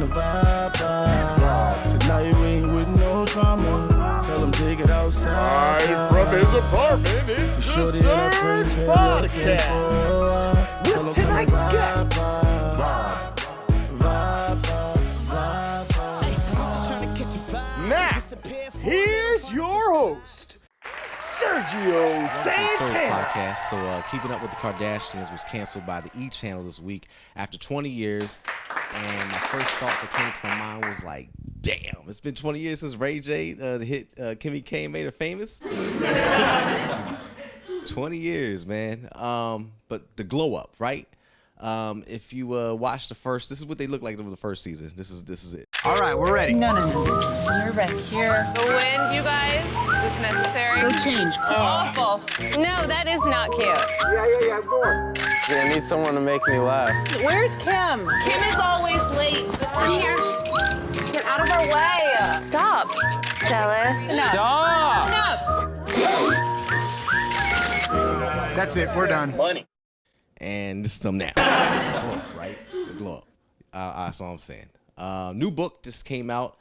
vibe. Tonight we ain't with no drama. Tell him dig it outside. Live from his apartment, it's the Serg Podcast. With tonight's guest. Now, here's your host, Sergio Serg Santana. Podcast. So, Keeping Up with the Kardashians was canceled by the E! Channel this week after 20 years. And my first thought that came to my mind was like, damn, it's been 20 years since Ray J, the hit Kimmy K made her famous. It's crazy. 20 years, man. But the glow up, right? If you watch the first, this is what they look like in the first season. This is it. All right, we're ready. No. You're right here. The wind, you guys? Is this necessary? Go change. Awful. No, that is not cute. Yeah, go on. I need someone to make me laugh. Where's Kim? Kim is always late. We're here. Get out of our way. Stop. Jealous. No. Stop! Enough. That's it, we're done. Money. And this is them now. The glow up, right? The glow up. That's all I'm saying. New book just came out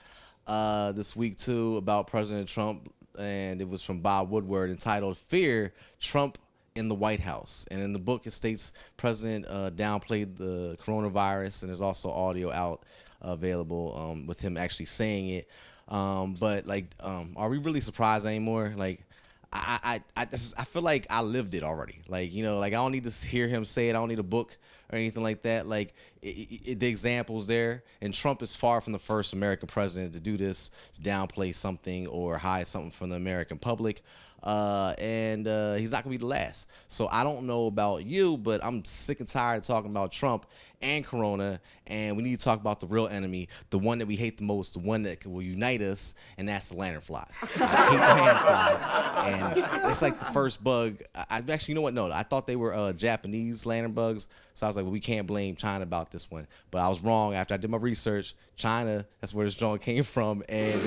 this week too about President Trump, and it was from Bob Woodward, entitled "Fear Trump in the White House." And in the book, it states President downplayed the coronavirus, and there's also audio out available with him actually saying it. But like, are we really surprised anymore? Like, I feel like I lived it already. Like, you know, like I don't need to hear him say it. I don't need a book or anything like that. Like the example's there, and Trump is far from the first American president to do this, to downplay something or hide something from the American public. And he's not gonna be the last. So I don't know about you, but I'm sick and tired of talking about Trump and Corona, and we need to talk about the real enemy, the one that we hate the most, the one that will unite us, and that's the lanternflies. I hate lanternflies, and it's like the first bug. I actually, you know what? No, I thought they were Japanese lantern bugs, so I was like, well, we can't blame China about this one. But I was wrong. After I did my research, China, that's where this joint came from, and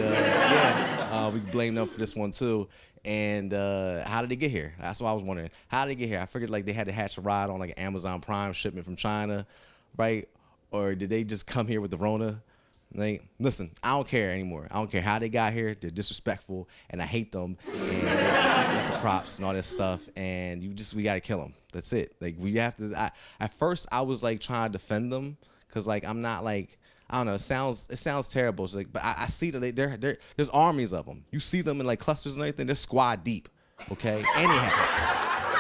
we can blame them for this one too. And how did they get here? That's what I was wondering. How did they get here? I figured like they had to hatch a ride on like an Amazon Prime shipment from China, right? Or did they just come here with the Rona? Like, listen, I don't care anymore. I don't care how they got here. They're disrespectful, and I hate them. And they're eating up the crops and all this stuff. And we gotta kill them. That's it. Like we have to. At first, I was like trying to defend them because like I'm not like. I don't know. It sounds terrible. It's like, but I see that there's armies of them. You see them in like clusters and everything. They're squad deep, okay? And they have guns.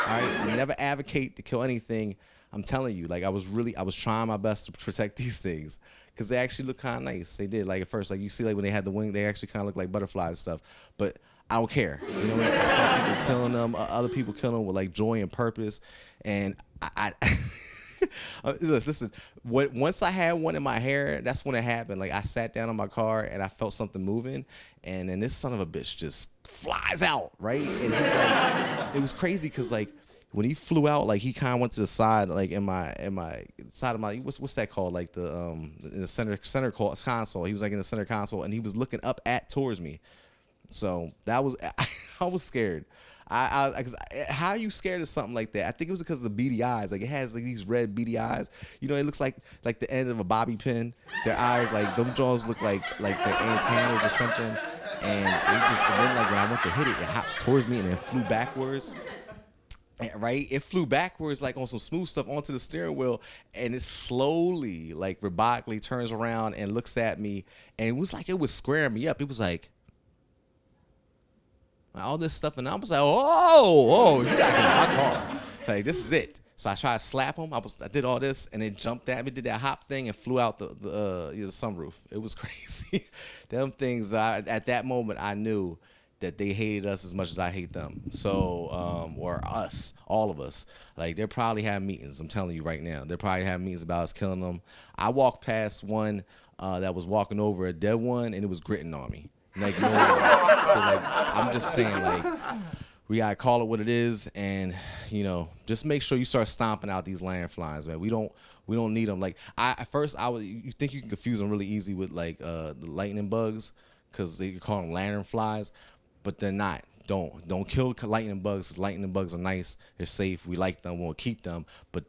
All right. I never advocate to kill anything. I'm telling you, like I was trying my best to protect these things because they actually look kind of nice. They did. Like at first, like you see, like when they had the wing, they actually kind of look like butterflies and stuff. But I don't care. You know what? I saw people killing them, other people killing them with like joy and purpose, and I listen. Once I had one in my hair, that's when it happened. Like I sat down in my car and I felt something moving, and then this son of a bitch just flies out, right? And he, like, it was crazy because like when he flew out, like he kind of went to the side, like in my side of my what's that called? Like the in the center console. He was like in the center console, and he was looking up towards me. So that was I was scared. Cause how are you scared of something like that? I think it was because of the beady eyes. Like it has like these red beady eyes. You know, it looks like the end of a bobby pin. Their eyes, like them jaws look like they're antennas or something. And then like when I went to hit it, it hops towards me and then flew backwards. Right? It flew backwards like on some smooth stuff onto the steering wheel, and it slowly, like robotically turns around and looks at me, and it was like it was squaring me up. It was like all this stuff, and I was like, oh, you gotta get out of my car. Like, this is it. So I tried to slap him. I did all this, and it jumped at me, did that hop thing, and flew out the sunroof. It was crazy. Them things, at that moment, I knew that they hated us as much as I hate them. So, or us, all of us. Like, they're probably having meetings. I'm telling you right now. They're probably having meetings about us killing them. I walked past one that was walking over a dead one, and it was gritting on me. Like, no way. So, like, I'm just saying, like, we gotta call it what it is, and just make sure you start stomping out these lanternflies, man. We don't need them. Like, at first you think you can confuse them really easy with like the lightning bugs, because they call them lanternflies, but they're not. don't kill lightning bugs. Lightning bugs are nice. They're safe. We like them. We'll keep them. But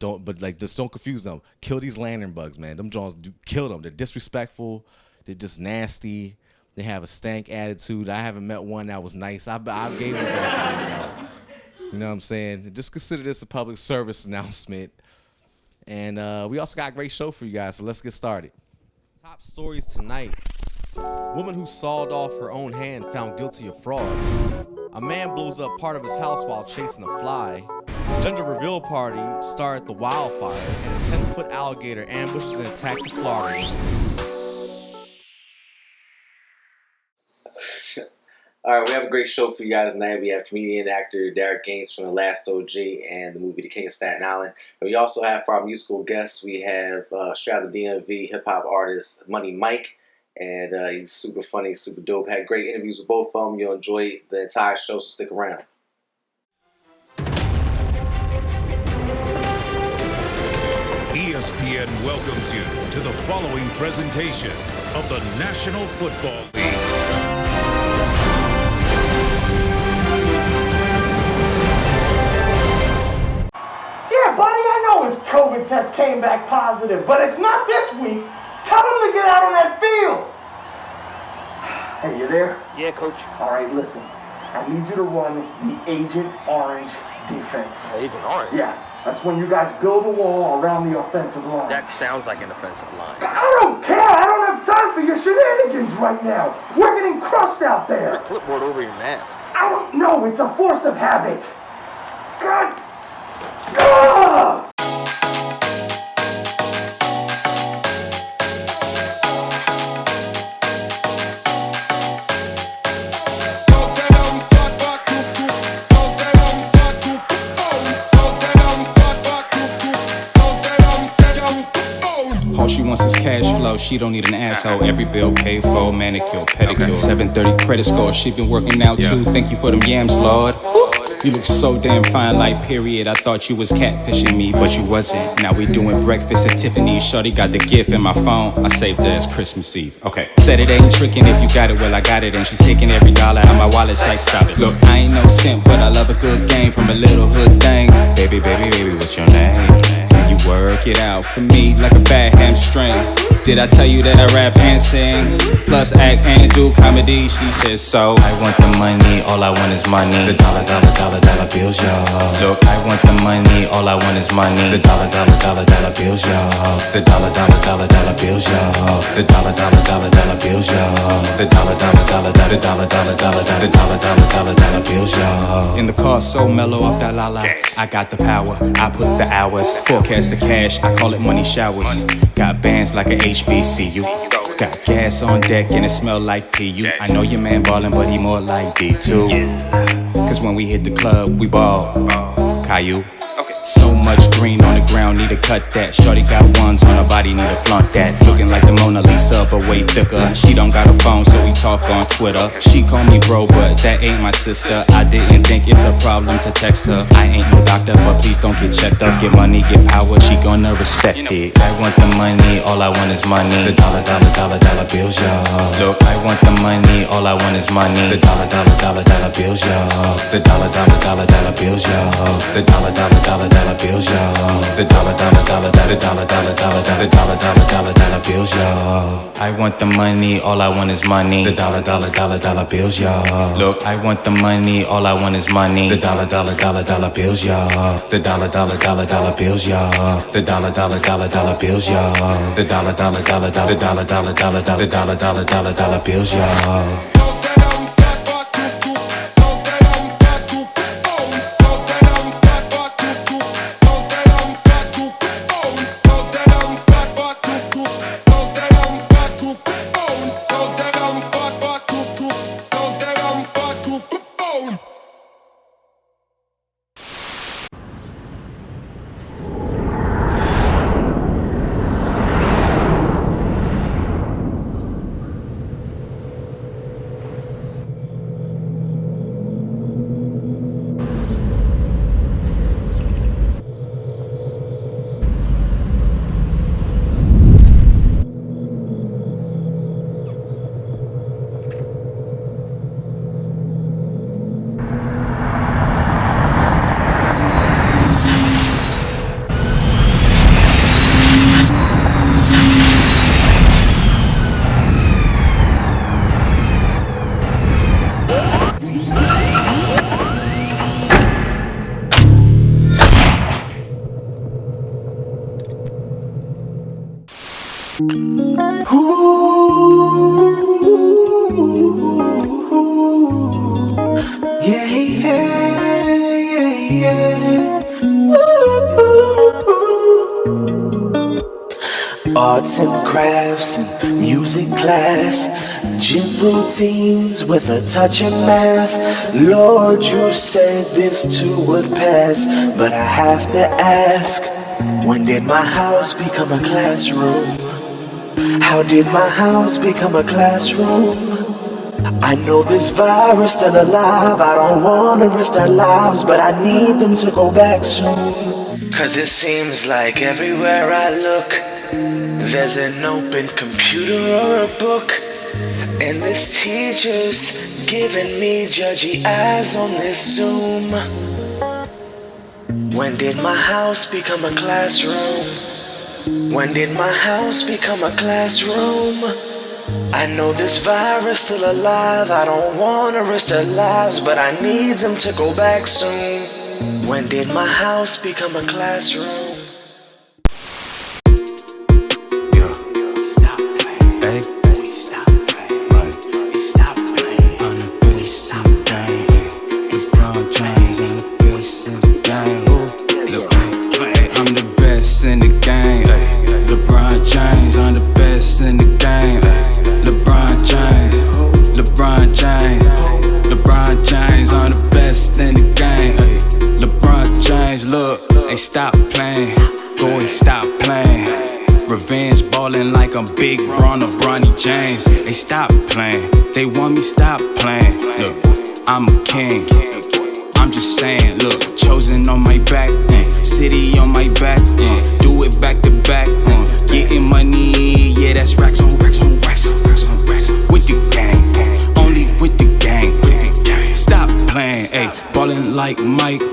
just don't confuse them. Kill these lantern bugs, man. Them Jones, kill them. They're disrespectful. They're just nasty. They have a stank attitude. I haven't met one that was nice. I gave them back. You know what I'm saying? Just consider this a public service announcement. And we also got a great show for you guys, so let's get started. Top stories tonight. Woman who sawed off her own hand found guilty of fraud. A man blows up part of his house while chasing a fly. Gender reveal party started the wildfire. And a 10-foot alligator ambushes and attacks a Florida. All right, we have a great show for you guys tonight. We have comedian and actor Derek Gaines from The Last OG and the movie The King of Staten Island. And we also have for our musical guests, we have straight out of the DMV hip-hop artist M.I.C. And he's super funny, super dope. Had great interviews with both of them. You'll enjoy the entire show, so stick around. ESPN welcomes you to the following presentation of the National Football League. Yeah, buddy, I know his COVID test came back positive, but it's not this week. Tell him to get out on that field. Hey, you there? Yeah, coach. All right, listen. I need you to run the Agent Orange defense. Agent Orange? Yeah, that's when you guys build a wall around the offensive line. That sounds like an offensive line. I don't care. I don't have time for your shenanigans right now. We're getting crushed out there. Put a clipboard over your mask. I don't know. It's a force of habit. God. Ah! All she wants is cash flow, she don't need an asshole. Every bill paid for, manicure, pedicure. 730 credit score, she been working out too. Thank you for them yams, Lord. You look so damn fine, like period. I thought you was catfishing me, but you wasn't. Now we doing breakfast at Tiffany's. Shorty got the gift in my phone. I saved her as Christmas Eve. Okay. Said it ain't tricking if you got it, well I got it. And she's taking every dollar out of my wallet, like stop it. Look, I ain't no simp, but I love a good game from a little hood thing. Baby, baby, baby, what's your name? You work it out for me like a bad hamstring. Did I tell you that I rap and sing? Plus act and do comedy, she says so. I want the money, all I want is money. The dollar, dollar, dollar, dollar bills, y'all. Look, I want the money, all I want is money. The dollar, dollar, dollar, dollar bills, y'all. The dollar, dollar, dollar, dollar bills, y'all. The dollar, dollar, dollar, dollar bills, y'all. The dollar, dollar, dollar, dollar, dollar, dollar, dollar, dollar, dollar, dollar, dollar, dollar bills, y'all. In the car, so mellow off that la-la. I got the power, I put the hours. Forecast the cash, I call it money showers. Got bands like a HBCU. Got gas on deck and it smell like PU. I know your man ballin', but he more like D2. Cause when we hit the club, we ball. Caillou. So much green on the ground, need to cut that. Shorty got ones on her body, need to flaunt that. Looking like the Mona Lisa, but way thicker. She don't got a phone, so we talk on Twitter. She call me bro, but that ain't my sister. I didn't think it's a problem to text her. I ain't no doctor, but please don't get checked up. Get money, get power, she gonna respect it. I want the money, all I want is money. The dollar, dollar, dollar, dollar bills, y'all. Look, I want the money, all I want is money. The dollar, dollar, dollar, dollar bills, y'all. The dollar, dollar, dollar, dollar bills, y'all. The dollar, dollar, dollar, dollar bills, y'all. The dollar, dollar, dollar, dollar, dollar, dollar, dollar, dollar, dollar, dollar, dollar, dollar bills, y'all. I want the money, all I want is money. The dollar, dollar, dollar, dollar bills, y'all. Look, I want the money, all I want is money. The dollar, dollar, dollar, dollar bills, y'all. The dollar, dollar, dollar, dollar bills, y'all. The dollar, dollar, dollar, dollar bills, y'all. The dollar, dollar, dollar, dollar, dollar, dollar, dollar, dollar, dollar, dollar, dollar, dollar bills, y'all. Yeah, yeah, yeah. Arts and crafts and music class, gym routines with a touch of math. Lord, you said this too would pass, but I have to ask, when did my house become a classroom? How did my house become a classroom? I know this virus still alive. I don't wanna risk their lives, but I need them to go back soon. Cause it seems like everywhere I look, there's an open computer or a book, and this teacher's giving me judgy eyes on this Zoom. When did my house become a classroom? When did my house become a classroom? I know this virus still alive. I don't wanna risk their lives, but I need them to go back soon. When did my house become a classroom? Yeah. Stop playing. Hey. We stop playing. Right. We stop playing. On the best stop playing. It's LeBron James. I'm the best in the game. I'm the best in the game. LeBron James. I'm the best in the game. LeBron James. LeBron James. LeBron James. I'm the best in the game. LeBron James. Look, hey, stop playing. Boy, stop playing. Revenge ballin' like I'm Big Bron or Bronny James. They stop playing. They want me stop playing. Look, I'm a king. I'm just saying, look, chosen on my back, city on my back, do it back to back, getting money, yeah, that's racks on racks on racks, with the gang, only with the gang, stop playing, ayy, ballin' like Mike,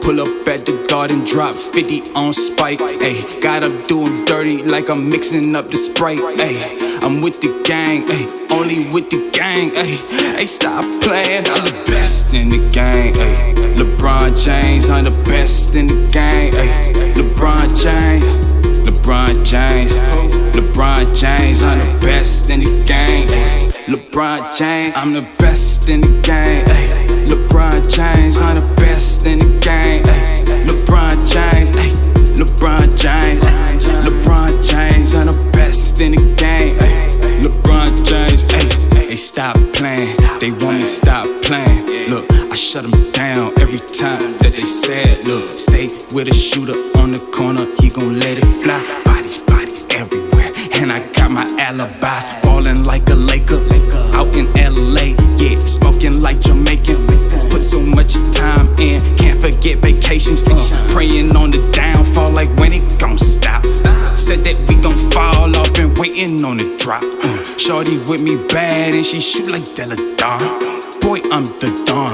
pull up at the garden, drop 50 on Spike, ayy, got up doing dirty like I'm mixing up the Sprite, ayy, I'm with the gang, ayy, only with the gang, ayy, ayy, stop playing, I'm the best in the gang, ayy, LeBron James, I'm the best in the game, ayy, LeBron James, LeBron James, LeBron James, I'm the best in the game, ayy, LeBron James, I'm the best in the game, ayy, LeBron James, I'm the best in the game, ayy, LeBron James, ayy, LeBron James, LeBron James, I'm the best in the game, ayy, LeBron James, ayy, they stop playing, they want me to stop playing, look, I shut them down every time that they said, look, stay with a shooter on the corner, he gon' let it fly, bodies, bodies everywhere, and I got my alibis, ballin' like a Laker, out in LA, yeah, smoking like Jamaican, put so much time in, can't forget vacations, praying on the downfall like when it gon' stop, said that we gon' fall off and waiting on the drop, shorty with me bad and she shoot like Della Dawn, boy I'm the Don,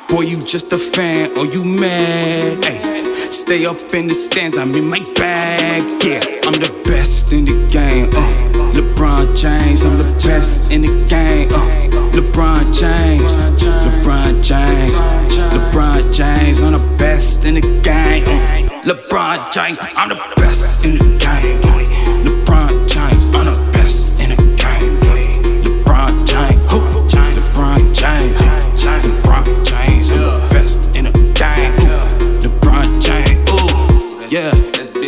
boy you just a fan or you mad, ayy, stay up in the stands, I'm in my bag, yeah, I'm the best in the game, LeBron James, I'm the best in the game, LeBron James, LeBron James, LeBron James, I'm the best in the game, LeBron James, I'm the best in the game, LeBron James, I'm the best in the game, LeBron James, LeBron James, LeBron James, I'm the best in the game, LeBron James, ooh, yeah,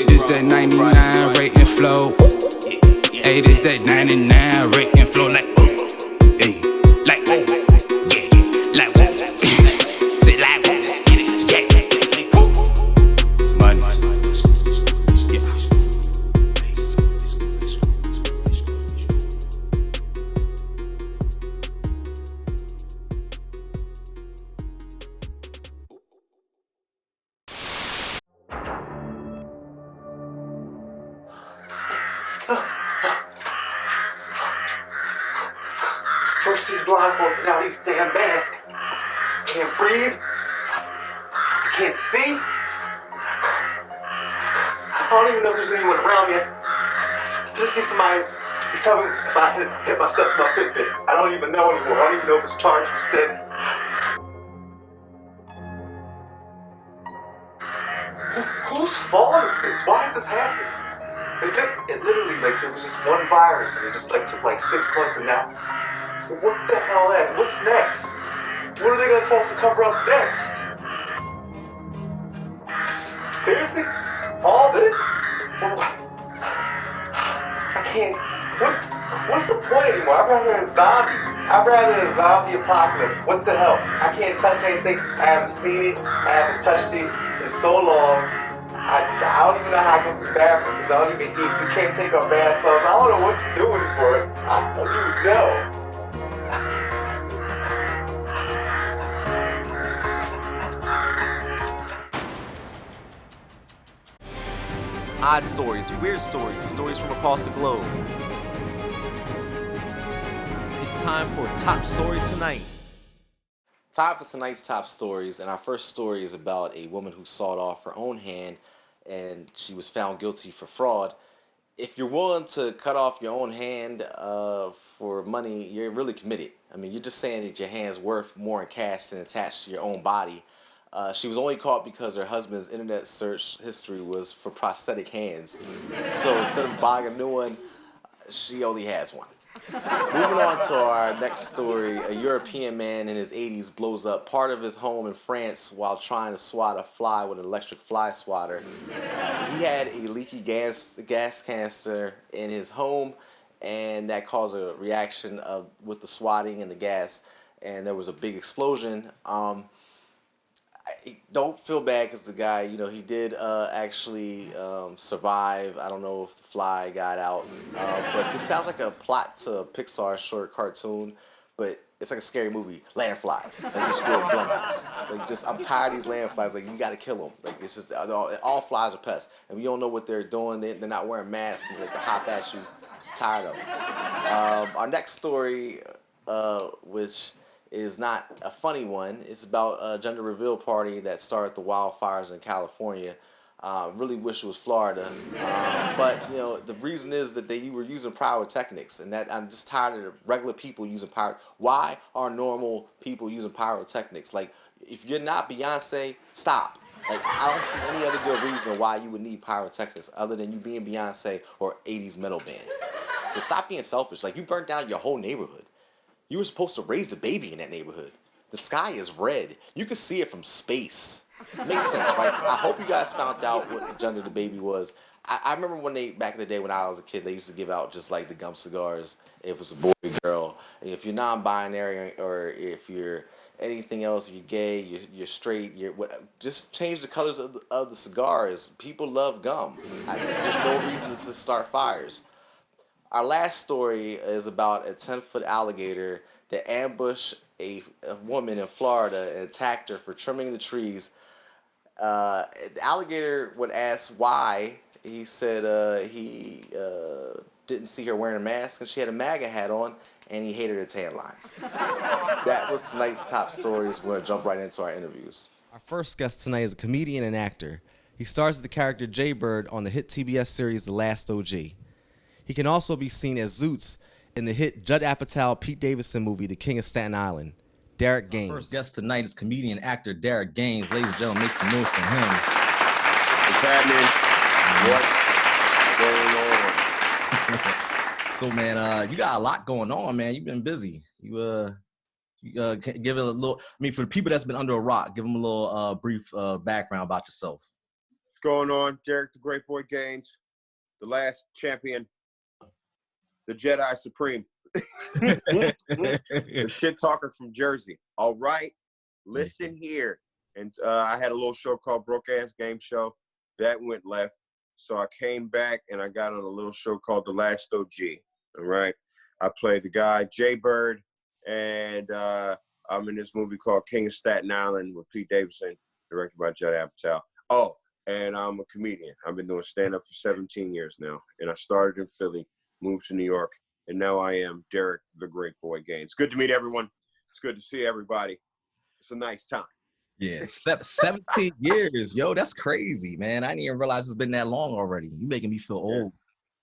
this that 99 rating flow, hey, this that 99 rating flow, like, hey, like, yeah, like, say like, yeah, money, yeah. First these blindfolds and now these damn masks. Can't breathe. Can't see. I don't even know if there's anyone around me. I just need somebody to tell me if I hit my steps with my Fitbit. I don't even know anymore. I don't even know if it's charged or steady. Whose fault is this? Why is this happening? It literally, like, there was just one virus, and it just, like, took, like, 6 months, and now, so what the hell next? What's next? What are they gonna tell us to cover up next? Seriously? All this? I can't, what's the point anymore? I'd rather have zombies. I'd rather a zombie apocalypse. What the hell? I can't touch anything. I haven't seen it. I haven't touched it in so long. I don't even know how I go to the bathroom because I don't even eat. We can't take our baths off. I don't know what to do with it for it. I don't even know. Odd stories, weird stories, stories from across the globe. It's time for Top Stories Tonight. Time for tonight's top stories, and our first story is about a woman who sawed off her own hand, and she was found guilty for fraud. If you're willing to cut off your own hand for money, you're really committed. I mean, you're just saying that your hand's worth more in cash than attached to your own body. She was only caught because her husband's internet search history was for prosthetic hands. So instead of buying a new one, she only has one. Moving on to our next story, a European man in his 80s blows up part of his home in France while trying to swat a fly with an electric fly swatter. He had a leaky gas canister in his home, and that caused a reaction with the swatting and the gas, and there was a big explosion. I don't feel bad because the guy, he did actually survive. I don't know if the fly got out, but this sounds like a plot to a Pixar short cartoon, but it's like a scary movie. Landflies, like you should do it Blumhouse. Like I'm tired of these landflies. Like you got to kill them. Like it's just all flies are pests, and we don't know what they're doing. They're not wearing masks, and like they hop at you. Just tired of them. Our next story, which is not a funny one. It's about a gender reveal party that started the wildfires in California. Really wish it was Florida, but the reason is that they were using pyrotechnics, and that I'm just tired of regular people using pyro. Why are normal people using pyrotechnics? Like, if you're not Beyonce, stop. Like, I don't see any other good reason why you would need pyrotechnics other than you being Beyonce or 80s metal band. So stop being selfish. Like, you burnt down your whole neighborhood. You were supposed to raise the baby in that neighborhood. The sky is red. You can see it from space. Makes sense, right? I hope you guys found out what gender the baby was. I remember back in the day when I was a kid, they used to give out just like the gum cigars. If it was a boy or girl. If you're non-binary or if you're anything else, if you're gay, you're straight, just change the colors of the cigars. People love gum. There's no reason to start fires. Our last story is about a 10-foot alligator that ambushed a woman in Florida and attacked her for trimming the trees. The alligator, when asked why, he said he didn't see her wearing a mask and she had a MAGA hat on, and he hated her tan lines. That was tonight's top stories. We're going to jump right into our interviews. Our first guest tonight is a comedian and actor. He stars as the character Jaybird on the hit TBS series The Last OG. He can also be seen as Zoots in the hit Judd Apatow Pete Davidson movie The King of Staten Island. Derek Gaines. Our first guest tonight is comedian and actor Derek Gaines. Ladies and gentlemen, make some noise for him. What's happening? What's going on? So, man, you got a lot going on, man. You've been busy. You give it a little. I mean, for the people that's been under a rock, give them a little brief background about yourself. What's going on? Derek the Great Boy Gaines, the last champion, the Jedi Supreme. The shit talker from Jersey. All right, listen here. And I had a little show called Broke Ass Game Show that went left, so I came back and I got on a little show called The Last OG. All right, I played the guy Jaybird, and I'm in this movie called King of Staten Island with Pete Davidson, directed by Judd Apatow. Oh, and I'm a comedian. I've been doing stand-up for 17 years now, and I started in Philly, moved to New York, and now I am Derek the Great Boy Gaines. Good to meet everyone. It's good to see everybody. It's a nice time. Yeah, 17 years. Yo, that's crazy, man. I didn't even realize it's been that long already. You making me feel old.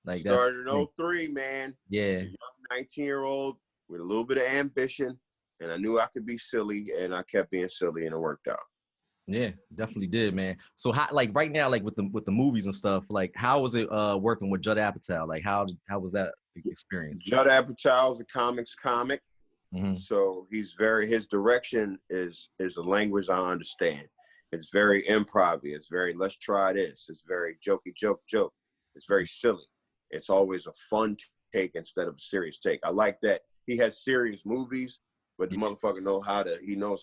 Like that's started in 03, man. Yeah. A young 19-year-old with a little bit of ambition, and I knew I could be silly, and I kept being silly, and it worked out. Yeah, definitely did, man. So how, like right now, like with the movies and stuff, like how was it working with Judd Apatow? Like how was that experience? Judd Apatow's a comics comic, Mm-hmm. so his direction is a language I understand. It's very improv. It's very let's try this. It's very jokey joke. It's very silly. It's always a fun take instead of a serious take. I like that he has serious movies, but the motherfucker knows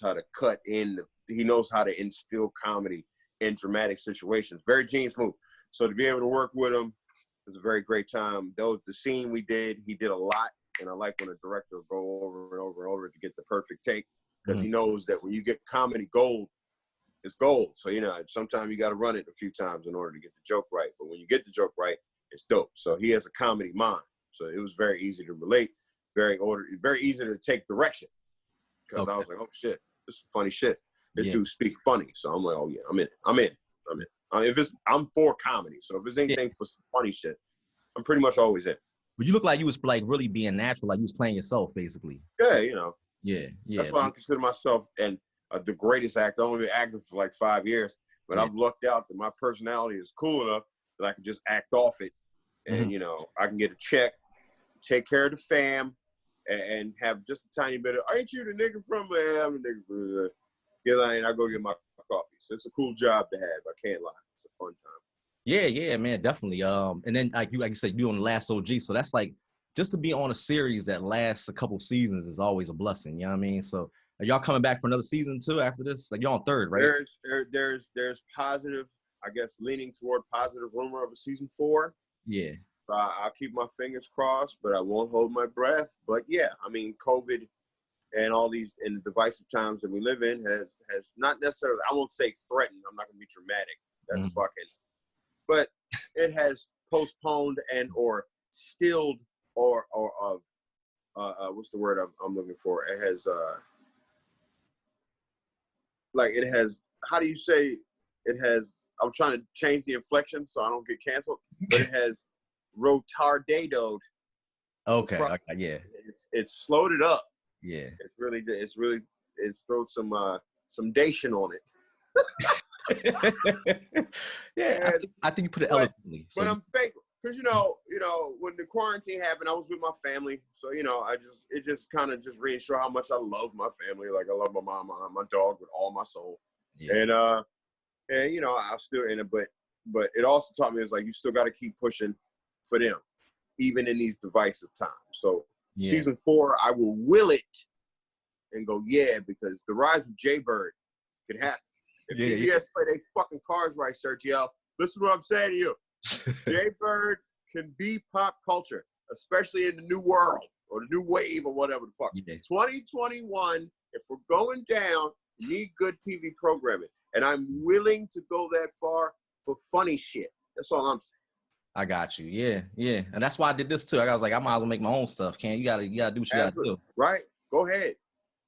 how to cut in. He knows how to instill comedy in dramatic situations. Very genius move. So to be able to work with him was a very great time. The scene we did, he did a lot, and I like when a director will go over and over and over to get the perfect take, because he knows that when you get comedy gold, it's gold. So, sometimes you got to run it a few times in order to get the joke right. But when you get the joke right, it's dope. So he has a comedy mind. So it was very easy to relate, very easy to take direction. Because I was like, oh shit, this is funny shit. This dude speak funny. So I'm like, oh yeah, I'm in. I'm for comedy. So if it's anything for some funny shit, I'm pretty much always in. But you look like you was like really being natural, like you was playing yourself, basically. Yeah, Yeah. That's why I consider myself the greatest actor. I've only been acting for like 5 years, but I've lucked out that my personality is cool enough that I can just act off it, and I can get a check, take care of the fam, and have just a tiny bit of. Ain't you the nigga from? I'm a nigga from. And I go get my coffee. So it's a cool job to have. I can't lie. It's a fun time. Yeah, man, definitely. And then like you said, you on the last OG, so that's like just to be on a series that lasts a couple seasons is always a blessing. You know what I mean? So are y'all coming back for another season too after this? Like you're on third, right? There's positive, I guess, leaning toward positive rumor of a season 4. Yeah. I'll keep my fingers crossed, but I won't hold my breath. But yeah, I mean, COVID and all these and the divisive times that we live in has not necessarily, I won't say threatened. I'm not going to be dramatic. That's fucking. But it has postponed and or stilled or what's the word I'm looking for? It has it has. How do you say? It has. I'm trying to change the inflection so I don't get canceled. But it has retardadoed. Okay. Yeah. It's slowed it up. Yeah. It's thrown some dation on it. Yeah, I think you put it eloquently. But I'm thankful because when the quarantine happened, I was with my family, so it just kind of just reinforced how much I love my family. Like I love my mom, my dog with all my soul, and I'll still in it. But it also taught me it's like you still got to keep pushing for them, even in these divisive times. So season 4, I will will it and go because the rise of Jaybird could happen. If PBS play they fucking cards right, Sergio, listen to what I'm saying to you. Jaybird can be pop culture, especially in the new world or the new wave or whatever the fuck. 2021, if we're going down, you need good TV programming. And I'm willing to go that far for funny shit. That's all I'm saying. I got you. Yeah. And that's why I did this too. I was like, I might as well make my own stuff. You gotta do what you gotta do. Right. Go ahead.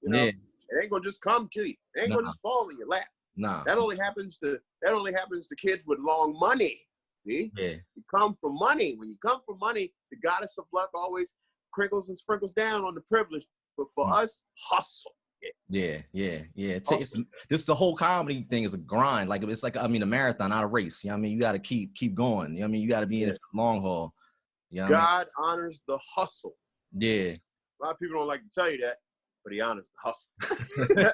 It ain't gonna just come to you. It ain't gonna just fall in your lap. Nah. That only happens to kids with long money. See? Yeah. You come from money. When you come from money, the goddess of luck always crinkles and sprinkles down on the privilege. But for us, hustle. Yeah. This the whole comedy thing is a grind. Like it's like a marathon, not a race. You know what I mean? You gotta keep going. You know what I mean? You gotta be in it for the long haul. You know God honors the hustle. Yeah. A lot of people don't like to tell you that, but he honors the hustle.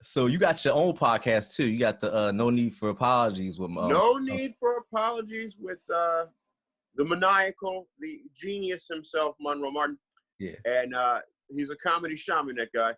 So you got your own podcast too. You got the No Need for Apologies with No Need for Apologies with the maniacal, the genius himself, Monroe Martin. Yeah. And he's a comedy shaman, that guy.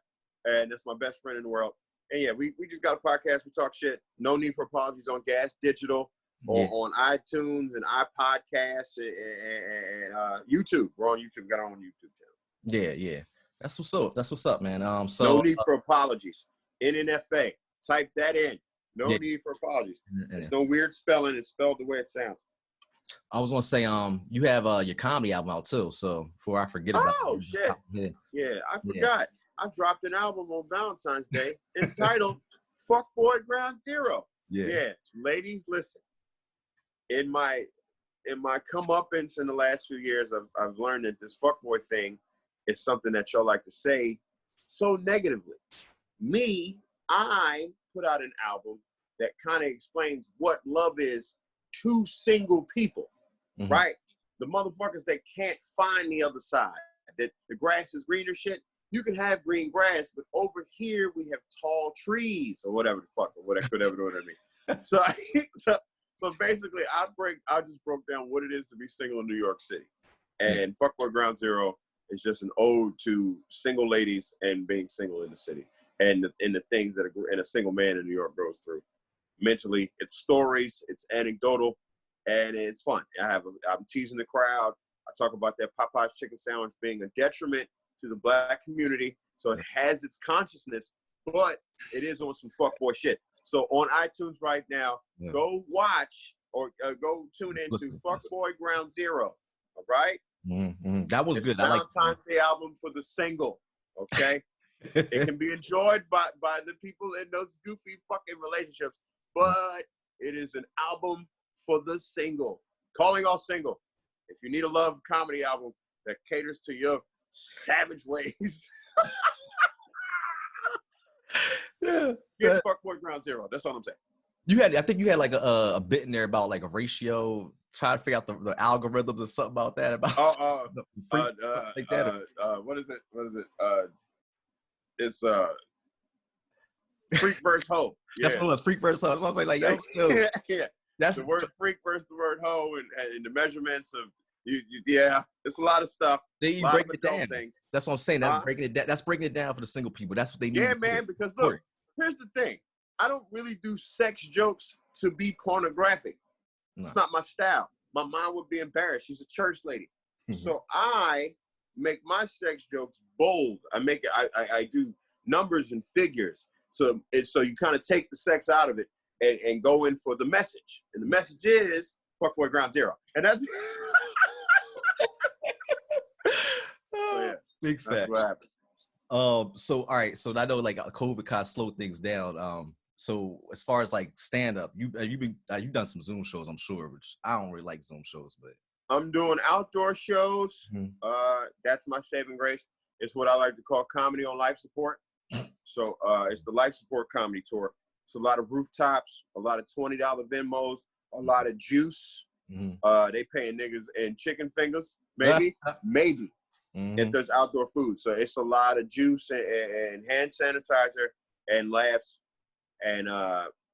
And that's my best friend in the world. And yeah, we just got a podcast. We talk shit. No Need for Apologies on Gas Digital, on iTunes and iPodcasts and YouTube. We're on YouTube. Got our own YouTube channel. Yeah. That's what's up, man. So No Need for Apologies. NNFA. Type that in. No Need for Apologies. There's no weird spelling. It's spelled the way it sounds. I was gonna say, you have your comedy album out too. So before I forget about it. Shit. Yeah, I forgot. I dropped an album on Valentine's Day entitled Fuckboy Ground Zero. Yeah. Ladies, listen. In my comeuppance in the last few years, I've learned that this fuckboy thing is something that y'all like to say so negatively. I put out an album that kind of explains what love is to single people, right? The motherfuckers that can't find the other side, that the grass is greener shit. You can have green grass, but over here we have tall trees or whatever the fuck, or whatever I mean. So, so basically, I just broke down what it is to be single in New York City, and Fuckboy Ground Zero is just an ode to single ladies and being single in the city, and the things that a single man in New York goes through. Mentally, it's stories, it's anecdotal, and it's fun. I'm teasing the crowd. I talk about that Popeye's chicken sandwich being a detriment to the black community. So it has its consciousness, but it is on some fuckboy shit. So on iTunes right now, go watch or go tune into Fuckboy Ground Zero. All right? That was good. Valentine's Day album for the single. Okay? It can be enjoyed by the people in those goofy fucking relationships, but it is an album for the single. Calling all single. If you need a love comedy album that caters to your savage ways, get Fuckboy Ground Zero. That's all I'm saying. I think you had like a bit in there about like a ratio, try to figure out the algorithms or something about that. About what is it? It's freak versus hoe. Yeah. That's what it was, freak versus hoe. That's what I was like, yo. Yeah. That's the word freak versus the word hoe, and the measurements of it's a lot of stuff. They break it down. Things. That's what I'm saying. That's breaking it down. That's breaking it down for the single people. That's what they need. Yeah, man. Because look, here's the thing. I don't really do sex jokes to be pornographic. It's not my style. My mom would be embarrassed. She's a church lady. So I make my sex jokes bold. I do numbers and figures. So you kind of take the sex out of it and go in for the message. And the message is Fuckboy Ground Zero. And that's big fact. What happened. So all right. So I know like COVID kind of slowed things down. So as far as like stand up, you've done some Zoom shows, I'm sure, which I don't really like Zoom shows, but I'm doing outdoor shows. That's my saving grace. It's what I like to call comedy on life support. So it's the life support comedy tour. It's a lot of rooftops, a lot of $20 Venmos, a lot of juice. They paying niggas in chicken fingers, maybe. If there's outdoor food. So it's a lot of juice and hand sanitizer and laughs. And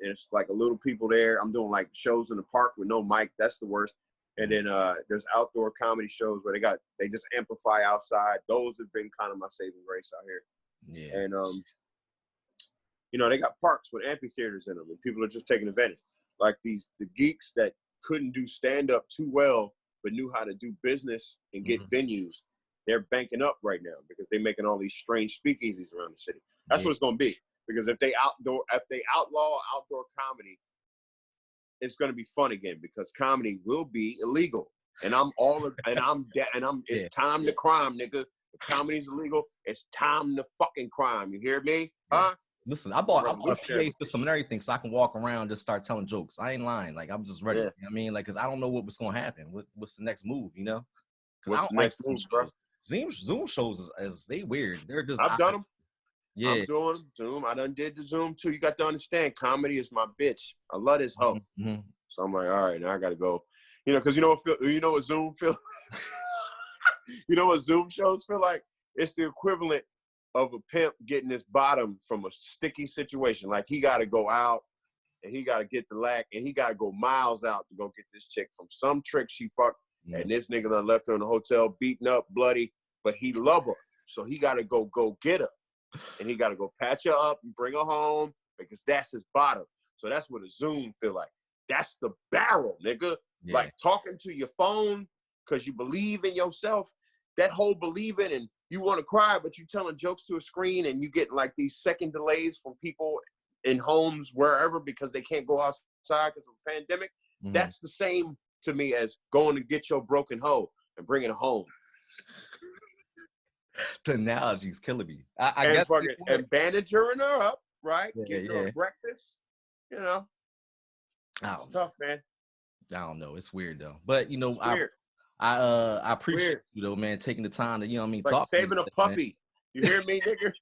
it's like a little people there. I'm doing like shows in the park with no mic. That's the worst. And then there's outdoor comedy shows where they just amplify outside. Those have been kind of my saving grace out here. Yeah. And they got parks with amphitheaters in them, and people are just taking advantage. Like the geeks that couldn't do stand up too well, but knew how to do business and get venues. They're banking up right now because they're making all these strange speakeasies around the city. That's what it's going to be. Because if they outlaw outdoor comedy, it's going to be fun again because comedy will be illegal. And it's time to crime, nigga. If comedy's illegal, it's time to fucking crime. You hear me? Huh? Listen, I bought a PA system and everything so I can walk around and just start telling jokes. I ain't lying. Like, I'm just ready. You know what I mean? Like, because I don't know what's going to happen. What's the next move, you know? What's the next move, bro? Zoom shows is they weird. They're just I've done them. Yeah. I'm doing Zoom. I done did the Zoom too. You got to understand, comedy is my bitch. I love this hoe. So I'm like, all right, now I got to go. Because you know what Zoom feel? You know what Zoom shows feel like? It's the equivalent of a pimp getting his bottom from a sticky situation. Like he got to go out and he got to get the lack and he got to go miles out to go get this chick from some trick she fucked. And this nigga done left her in the hotel, beaten up, bloody, but he love her. So he got to go get her. And he got to go patch her up and bring her home because that's his bottom. So that's what a Zoom feel like. That's the barrel, nigga. Yeah. Like talking to your phone because you believe in yourself. That whole believing and you want to cry, but you telling jokes to a screen and you get like these second delays from people in homes wherever because they can't go outside because of the pandemic. That's the same to me as going to get your broken hoe and bring it home. The analogy's killing me. I guess and bandaging her up, right? Giving her breakfast. It's tough, man. I don't know. It's weird though. But I appreciate you though, man, taking the time to, like talk. Saving a puppy. Man. You hear me, nigga?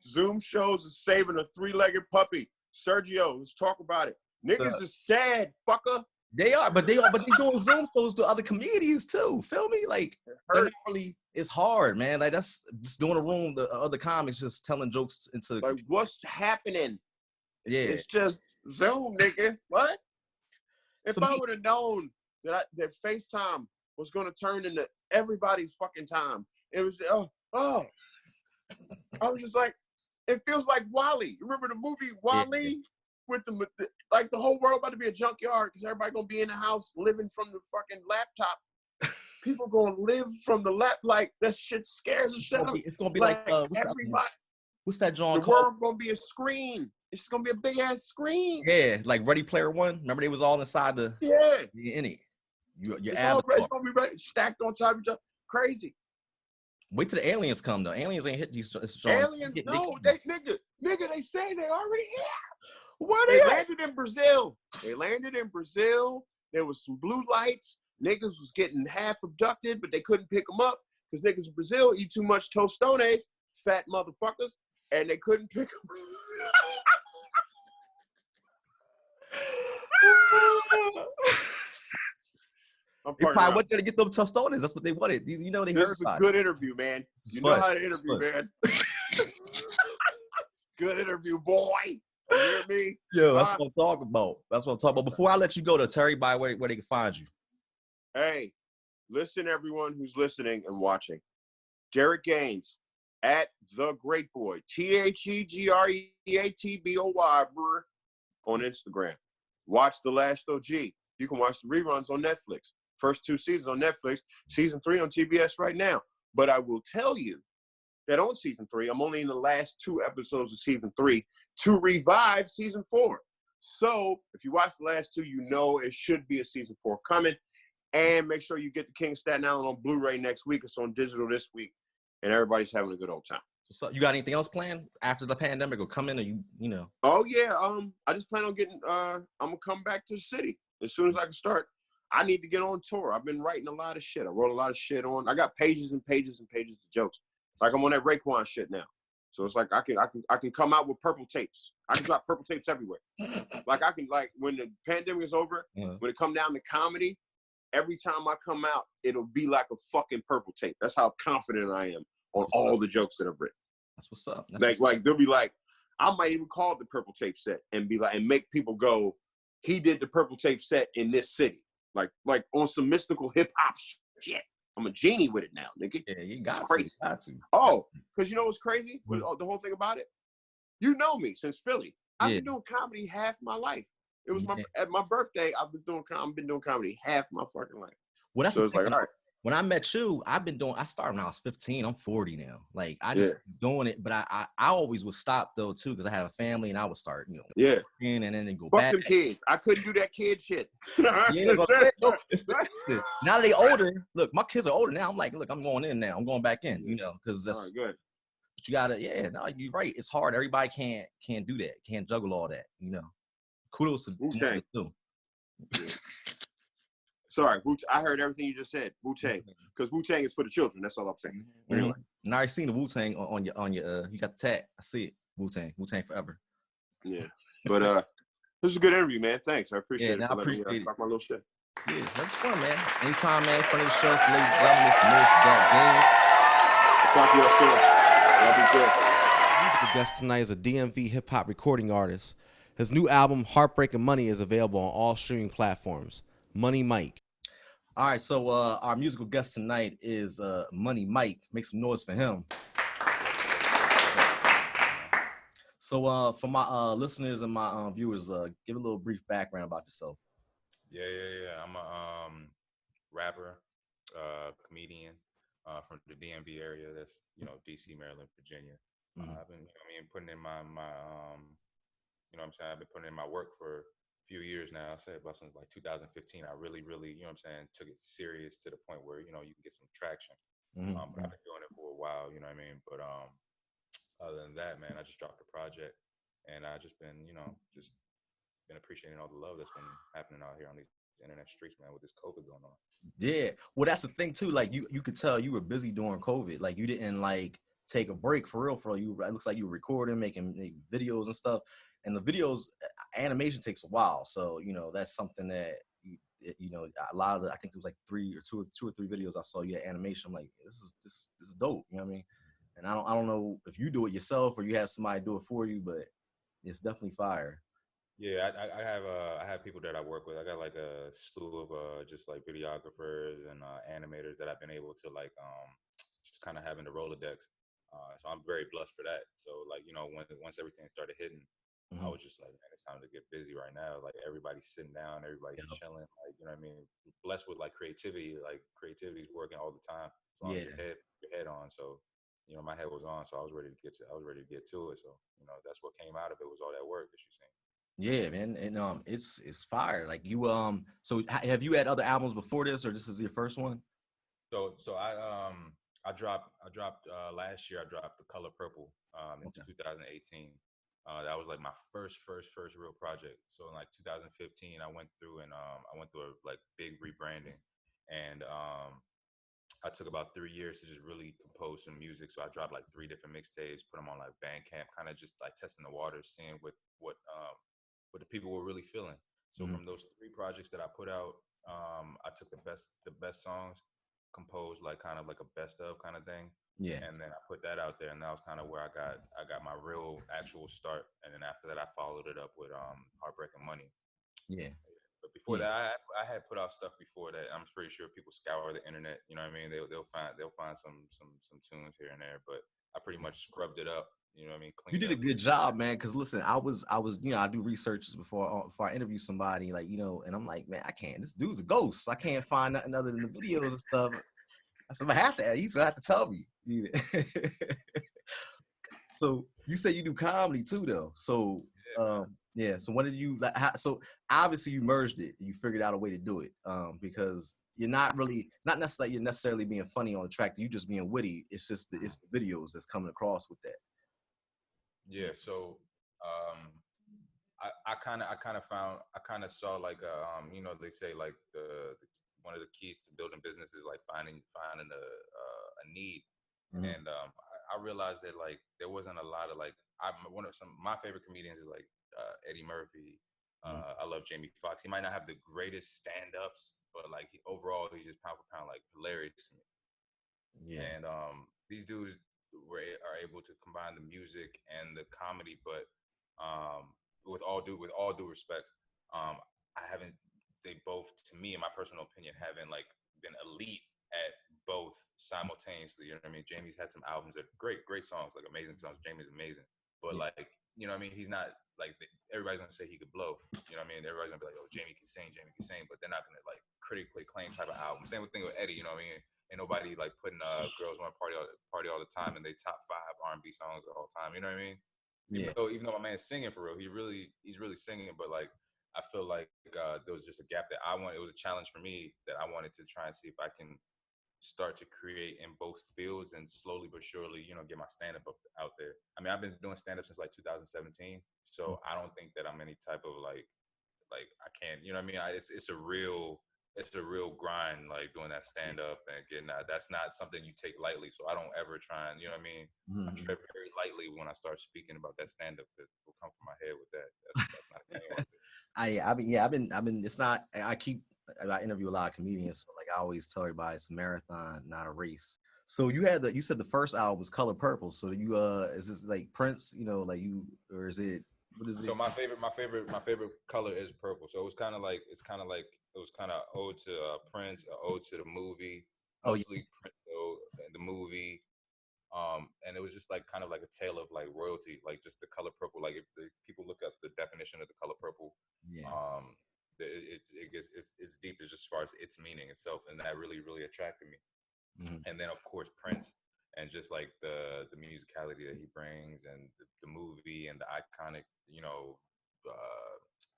Zoom shows is saving a 3-legged puppy. Sergio, let's talk about it. Niggas is sad, fucker. They are, but they doing Zoom shows to other comedians too. Feel me? Like they're not really. It's hard, man. Like that's just doing a room. The other comics just telling jokes into. Like what's happening? It's just Zoom, nigga. What? If So I would have known that FaceTime was gonna turn into everybody's fucking time, it was I was just like, it feels like Wall-E. Remember the movie Wall-E? Yeah. With the whole world about to be a junkyard because everybody gonna be in the house living from the fucking laptop. People gonna live from the lap like that shit scares the shit. It's gonna be like everybody. What's that John? The world gonna be a screen. It's gonna be a big ass screen. Yeah, like Ready Player One. Remember they was all inside the in it. Your it's gonna be stacked on top of each other. Crazy. Wait till the aliens come though. Aliens ain't hit these. Aliens, nigga, they say they already here. Where they landed in Brazil. There was some blue lights. Niggas was getting half abducted, but they couldn't pick them up because niggas in Brazil eat too much tostones, fat motherfuckers, and they couldn't pick them up. They probably wanted to get them tostones. That's what they wanted. You know, they heard This is about a good interview, man. You know how to interview, man. Good interview, boy. You hear me? Yo, that's what I'm talking about. Before I let you go, to tell everybody where they can find you. Hey, listen, everyone who's listening and watching. Derek Gaines at The Great Boy, TheGreatBoy on Instagram. Watch The Last OG. You can watch the reruns on Netflix. First 2 seasons on Netflix, season 3 on TBS right now. But I will tell you that on season 3, I'm only in the last 2 episodes of season 3 to revive season 4. So if you watch the last 2, you know it should be a season 4 coming. And make sure you get the King of Staten Island on Blu-ray next week. It's on digital this week, and everybody's having a good old time. So you got anything else planned after the pandemic, or come in, or you know? Oh yeah, I just plan on getting. I'm gonna come back to the city as soon as I can start. I need to get on tour. I've been writing a lot of shit. I wrote a lot of shit on. I got pages and pages and pages of jokes. Like I'm on that Raekwon shit now. So it's like I can come out with purple tapes. I can drop purple tapes everywhere. Like when the pandemic is over, when it come down to comedy, every time I come out, it'll be like a fucking purple tape. That's how confident I am on all the jokes that I've written. That's what's up. Like they'll be like, I might even call it the purple tape set and be like, and make people go, he did the purple tape set in this city. Like on some mystical hip hop shit. I'm a genie with it now, nigga. Yeah, you got crazy. to. Oh, because you know what's crazy? With the whole thing about it? You know me since Philly. I've been doing comedy half my life. It was at my birthday. I've been doing comedy half my fucking life. Well, that's so it's like, all right. When I met you, I started when I was 15. I'm 40 now. Like I just doing it, but I always would stop though too, because I had a family and I would start, and then go Fuck back. them kids. I couldn't do that kid shit. Now they older. Look, my kids are older now. I'm like, look, I'm going in now. I'm going back in, because that's good. But you gotta, you're right. It's hard. Everybody can't do that. Can't juggle all that, Kudos to Wu-Tang. too. Sorry, I heard everything you just said. Wu-Tang, because Wu-Tang is for the children. That's all I'm saying. Anyway, and I already seen the Wu-Tang on your you got the tag. I see it. Wu-Tang forever. Yeah, but this is a good interview, man. Thanks, I appreciate it. I appreciate it. Talk my little shit. Yeah, that's fun, man. Anytime, man. Front of the show, so ladies and gentlemen, it's Derek Gaines. I'll talk to y'all soon. Y'all be good. Musical guest tonight is a DMV hip hop recording artist. His new album, Heartbreaking Money, is available on all streaming platforms. Money Mike. All right, so our musical guest tonight is Money Mike. Make some noise for him. So for my listeners and my viewers, give a little brief background about yourself. Yeah. I'm a rapper, comedian from the DMV area. That's DC, Maryland, Virginia. I've been putting in my I've been putting in my work for a few years now. I say about since like 2015. I really took it serious to the point where you can get some traction. But I've been doing it for a while. But other than that, man, I just dropped a project, and I just been been appreciating all the love that's been happening out here on these internet streets, man, with this COVID going on. Yeah, well, that's the thing too. Like you could tell you were busy during COVID. Like you didn't take a break for real. It looks like you were recording, making videos and stuff. And the videos, animation takes a while. So, that's something that, a lot of I think it was like two or three videos I saw you had animation. I'm like, this is dope. You know what I mean? And I don't know if you do it yourself or you have somebody do it for you, but it's definitely fire. Yeah, I have people that I work with. I got like a slew of just like videographers and animators that I've been able to like just kind of have in the Rolodex. So I'm very blessed for that. So like once everything started hitting, I was just like, man, it's time to get busy right now. Like everybody's sitting down, everybody's chilling. Like what I mean, blessed with like creativity. Like creativity is working all the time as long as your head on. So my head was on, so I was ready to get to it. So that's what came out of it was all that work that you seen. Yeah, man, and it's fire. Like you, so have you had other albums before this, or this is your first one? So I dropped last year. I dropped The Color Purple in 2018. That was like my first real project. So in like 2015, I went through a like big rebranding, and I took about 3 years to just really compose some music. So I dropped like 3 different mixtapes, put them on like Bandcamp, kind of just like testing the waters, seeing what the people were really feeling. So from those 3 projects that I put out, I took the best songs, composed like kind of like a best of kind of thing. Yeah. And then I put that out there, and that was kind of where I got my real actual start. And then after that, I followed it up with Heartbreaking Money. Yeah. But before that, I had put out stuff before that. I'm pretty sure people scour the internet. You know what I mean? They'll find some tunes here and there. But I pretty much scrubbed it up. You know what I mean? You did a good job, man. Because listen, I was, I do researches before I interview somebody, like, and I'm like, man, I can't. This dude's a ghost. I can't find nothing other than the videos and stuff. I said, I have to. You have to tell me. So you say you do comedy too, though. So yeah. So when did you? So obviously you merged it. You figured out a way to do it. Because you're not really. It's not necessarily you're necessarily being funny on the track. You just being witty. It's just it's the videos that's coming across with that. Yeah, so I kind of saw like they say like the one of the keys to building business is like finding a need, and I realized that like there wasn't a lot of like my favorite comedians is like Eddie Murphy. I love Jamie Foxx. He might not have the greatest stand-ups, but like overall he's just pound for pound like hilarious to me. Yeah, and these dudes are able to combine the music and the comedy, but with all due respect, they both, to me, in my personal opinion, haven't like been elite at both simultaneously. You know what I mean? Jamie's had some albums that great songs, like amazing songs. Jamie's amazing, but like you know what I mean? He's not like everybody's gonna say he could blow. You know what I mean? Everybody's gonna be like, oh, Jamie can sing, but they're not gonna like critically acclaim type of album. Same thing with Eddie. You know what I mean? Ain't nobody like putting Girls Want to Party All the Time in their top 5 R&B songs of all time. You know what I mean? Yeah. Even though my man's singing for real, he's really singing. But like, I feel like there was just a gap that it was a challenge for me that I wanted to try and see if I can start to create in both fields and slowly but surely, get my stand-up out there. I mean, I've been doing stand-up since like 2017. So I don't think that I'm any type of like I can't, you know what I mean? It's a real grind, like doing that stand up and getting that. That's not something you take lightly. So I don't ever try and, you know what I mean? I tread very lightly when I start speaking about that stand up that will come from my head with that. That's not a game. I've been, it's not, I interview a lot of comedians. So like I always tell everybody it's a marathon, not a race. So you said the first album was Color Purple. So you, is this like Prince, or is it, what is it? So my favorite color is purple. So it was kind of like ode to Prince, ode to the movie, mostly Prince the movie, and it was just like kind of like a tale of like royalty, like just the color purple. Like if people look up the definition of the color purple, it's deep as just as far as its meaning itself, and that really attracted me. And then of course Prince. And just like the musicality that he brings, and the movie, and the iconic,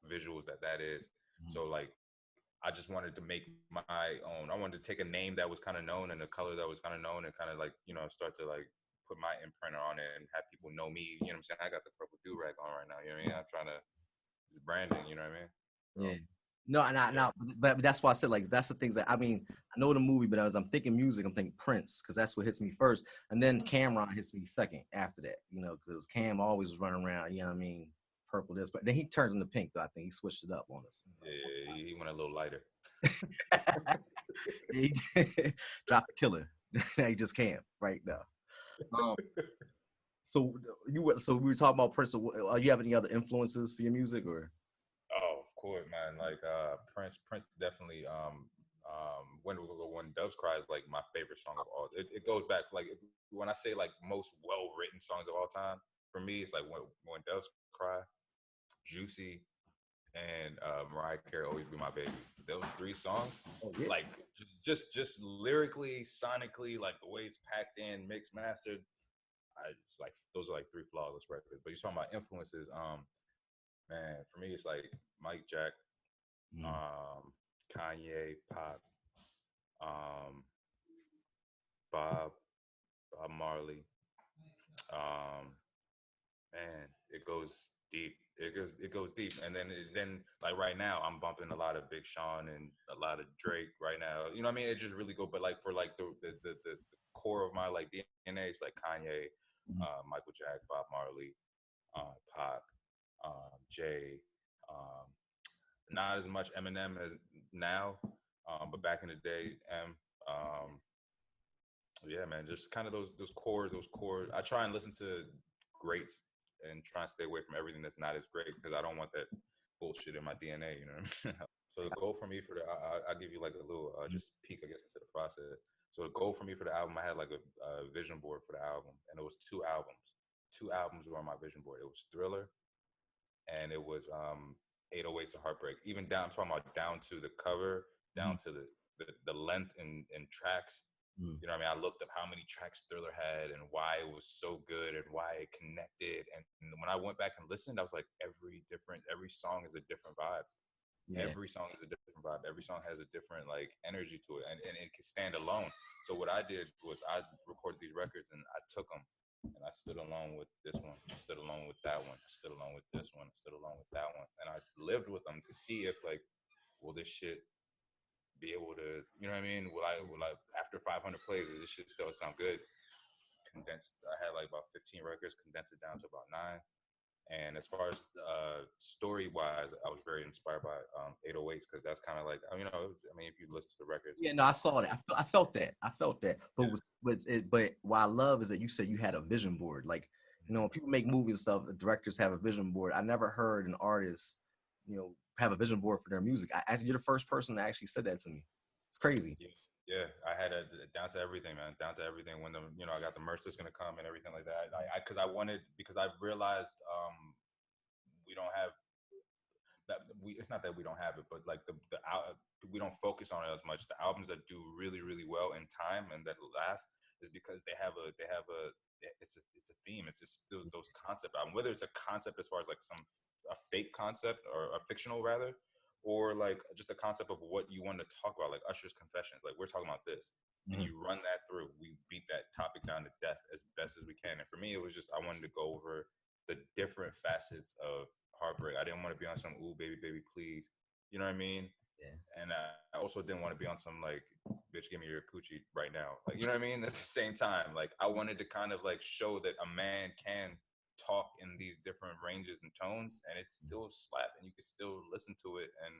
visuals that is. So like, I just wanted to make my own. I wanted to take a name that was kind of known and a color that was kind of known, and kind of like start to like put my imprint on it and have people know me. You know what I'm saying? I got the purple do-rag on right now. You know what I mean? I'm trying to it's branding. You know what I mean? So, yeah. No, but that's why I said like that's the things that I mean. I know the movie, but as I'm thinking music, I'm thinking Prince because that's what hits me first, and then Cameron hits me second after that. Because Cam always was running around. You know what I mean? purple this, but then he turns into pink. Though I think he switched it up on us. Yeah, he went a little lighter. He dropped the killer. He just can't right now. So we were talking about Prince. You have any other influences for your music, or? Oh, of course, man. Like Prince definitely. When Doves Cry is like my favorite song of all. It goes back like when I say like most well written songs of all time. For me, it's like when Doves Cry, Juicy, and Mariah Carey Always Be My Baby. Those three songs, like just lyrically, sonically, like the way it's packed in, mixed, mastered. It's like those are like three flawless records. But you're talking about influences. Man, for me, it's like Mike Jack, Kanye, Pop, Bob Marley. Man, it goes deep. It goes deep. And then like right now, I'm bumping a lot of Big Sean and a lot of Drake right now. You know what I mean? It just really go. But like for like the core of my like DNA, it's like Kanye, Michael Jack, Bob Marley, Pac, Jay. Not as much Eminem as now, but back in the day, yeah, man, just kind of those core. I try and listen to greats and try and stay away from everything that's not as great because I don't want that bullshit in my DNA. You know what I mean? So the goal for me for I'll give you like a little just peek, I guess, into the process. So the goal for me for the album, I had like a vision board for the album, and it was 2 albums. 2 albums were on my vision board. It was Thriller, and it was 808s of Heartbreak. Even down, I'm talking about down to the cover, down to the length and tracks. You know what I mean? I looked up how many tracks Thriller had and why it was so good and why it connected. And when I went back and listened, I was like, every song is a different vibe. Yeah. Every song is a different vibe. Every song has a different like energy to it, and it can stand alone. So what I did was I recorded these records and I took them and I stood alone with this one, I stood alone with that one, I stood alone with this one, I stood alone with that one, and I lived with them to see if like, will this shit be able to, you know what I mean? Will I after 500 plays, does this shit still sound good? Condensed, I had like about 15 records, condensed it down to about 9. And as far as story wise, I was very inspired by 808s because that's kind of like, you know, I mean, if you listen to the records. Yeah, no, I saw that. I felt that. But yeah. But what I love is that you said you had a vision board. Like, you know, when people make movies and stuff, the directors have a vision board. I never heard an artist, you know, have a vision board for their music. You're the first person that actually said that to me. It's crazy. Yeah, I had it down to everything, man. Down to everything. When I got the merch that's gonna come and everything like that. Because I realized we don't have that. It's not that we don't have it, but like we don't focus on it as much. The albums that do really, really well in time and that last is because it's a theme. It's just still those concept albums. Whether it's a concept as far as like a fake concept or a fictional rather, or like just a concept of what you want to talk about, like Usher's Confessions. Like we're talking about this, and you run that through. We beat that topic down to death as best as we can. And for me, it was just I wanted to go over the different facets of heartbreak. I didn't want to be on some "Ooh, baby, baby, please," you know what I mean? Yeah. And I also didn't want to be on some like "Bitch, give me your coochie right now," like you know what I mean? At the same time, like I wanted to kind of like show that a man can talk in these different ranges and tones and it's still slap and you can still listen to it and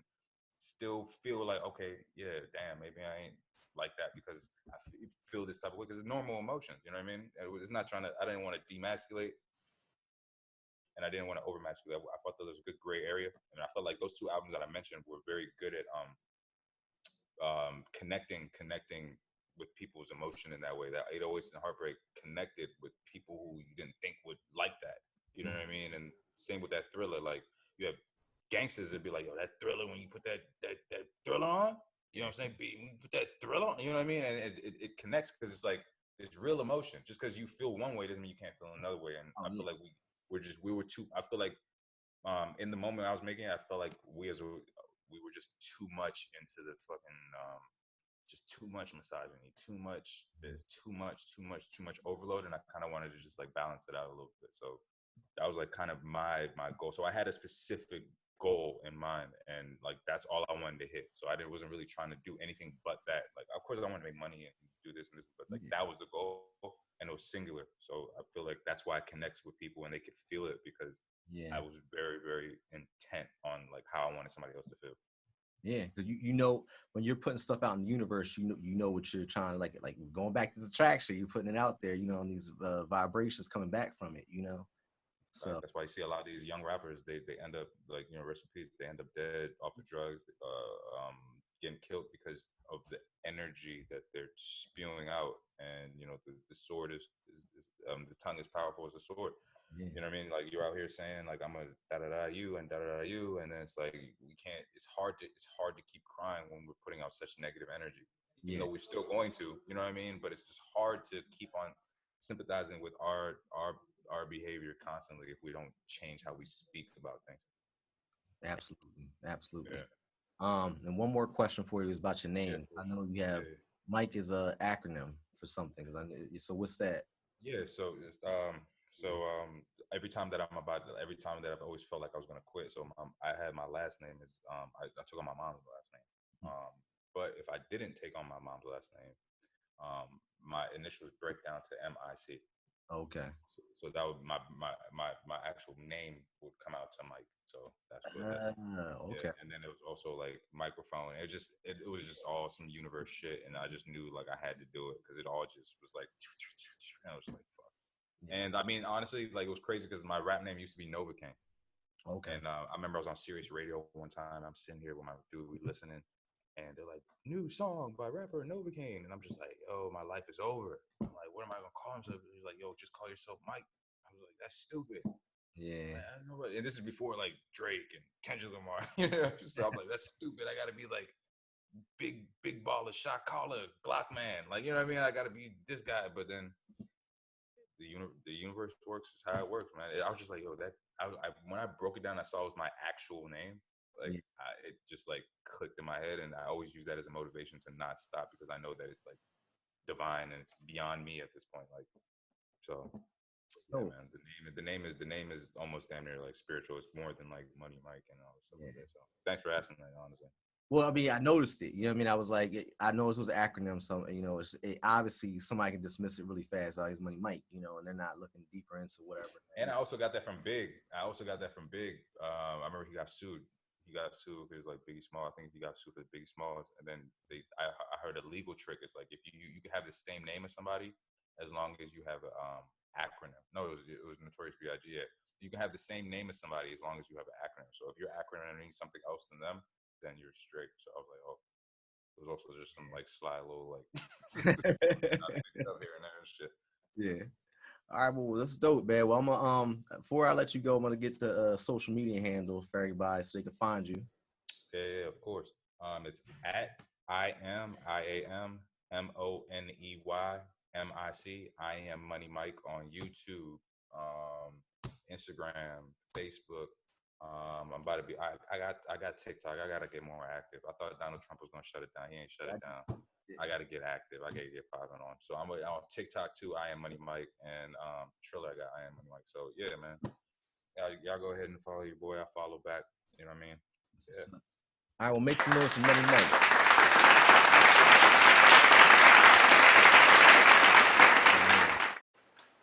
still feel like, okay, yeah, damn, maybe I ain't like that because I feel this type of way because it's normal emotions, you know what I mean? It's not I didn't want to demasculate and I didn't want to overmasculate. I thought there was a good gray area and I felt like those 2 albums that I mentioned were very good at connecting with people's emotion in that way. That 808s and Heartbreak connected with people who you didn't think would like that. You know what I mean? And same with that Thriller. Like you have gangsters that be like, yo, that Thriller when you put that Thriller on. You know what I'm saying? When you put that Thriller on. You know what I mean? And it connects because it's like it's real emotion. Just because you feel one way doesn't mean you can't feel another way. And I feel like we were too. I feel like in the moment I was making it, I felt like we were just too much into the fucking. Just too much misogyny, too much overload, and I kind of wanted to just like balance it out a little bit. So that was like kind of my goal. So I had a specific goal in mind, and like that's all I wanted to hit. So wasn't really trying to do anything but that. Like, of course, I wanted to make money and do this and this, but like that was the goal. and it was singular. So I feel like that's why it connects with people and they could feel it because I was very, very intent on like how I wanted somebody else to feel. Yeah, because you know when you're putting stuff out in the universe, you know what you're trying to like going back to this attraction, you're putting it out there, you know, and these vibrations coming back from it, you know. So that's why you see a lot of these young rappers, they end up like, you know, rest in peace, they end up dead off of drugs, getting killed because of the energy that they're spewing out. And you know, the sword is the tongue is powerful as a sword. You know what I mean? Like you're out here saying like I'm a da da da you and da da da you, and then it's like we can't. It's hard to keep crying when we're putting out such negative energy. Even though we're still going to, you know what I mean? But it's just hard to keep on sympathizing with our behavior constantly if we don't change how we speak about things. Absolutely. Yeah. And one more question for you is about your name. I know you have Mike is a acronym for something. So what's that? Yeah. So every time that I've always felt like I was gonna quit. So I had my last name is I took on my mom's last name. But if I didn't take on my mom's last name, my initials break down to M.I.C. Okay. So that would my actual name would come out to Mike. So that's what okay. Yeah. And then it was also like microphone. It was just all some universe shit, and I just knew like I had to do it because it all just was like, and I was like, fuck. And I mean, honestly, like it was crazy because my rap name used to be Nova King. Okay. And I remember I was on Sirius Radio one time. I'm sitting here with my dude, we listening, and they're like, "New song by rapper Nova King," and I'm just like, "Yo, my life is over." I'm like, "What am I gonna call him?" He's like, "Yo, just call yourself Mike." I was like, "That's stupid." Yeah. Like, I don't know what, and this is before like Drake and Kendrick Lamar. You know, so I'm like, "That's stupid. I gotta be like big baller, shot caller, Glock man." Like, you know what I mean? I gotta be this guy. But then the universe works is how it works, man. I was just like, "Yo, that." When I broke it down, I saw it was my actual name. Like it just like clicked in my head, and I always use that as a motivation to not stop because I know that it's like divine and it's beyond me at this point. Like, so yeah, man, the name is almost damn near like spiritual. It's more than like Money Mike and all this stuff like that. So thanks for asking that, honestly. Well, I mean, I noticed it. You know what I mean? I was like, I noticed it was an acronym. So, you know, obviously somebody can dismiss it really fast. Oh, it's Money Mike, you know, and they're not looking deeper into whatever. And I also got that from Big. I remember he got sued. He got sued. It was like Biggie Small. I think he got sued for Biggie Smalls. And then I heard a legal trick. It's like if you can have the same name as somebody as long as you have an acronym. No, it was Notorious B.I.G. Yeah. You can have the same name as somebody as long as you have an acronym. So if your acronym means something else than them, then you're straight. So I was like, oh, it was also just some like sly little like up here and there and shit. Yeah. All right, well, that's dope, man. Well, I'm gonna before I let you go, I'm gonna get the social media handle for everybody so they can find you. Yeah, of course. It's at IMMONEYMIC. I am Money Mike on YouTube, Instagram, Facebook. I'm about to be. I got TikTok. I gotta get more active. I thought Donald Trump was gonna shut it down. He ain't shut it down. I gotta get active. I gotta get popping on. So I'm on TikTok too. I am Money Mike, and Triller. I got I am Money Mike. So yeah, man. Y'all go ahead and follow your boy. I follow back. You know what I mean? Yeah. All right, well, make some noise for Money Mike.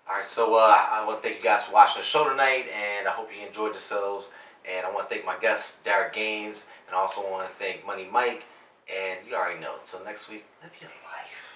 All right, so I want to thank you guys for watching the show tonight, and I hope you enjoyed yourselves. And I want to thank my guest, Derek Gaines, and I also want to thank Money Mike. And you already know. Until next week, live your life.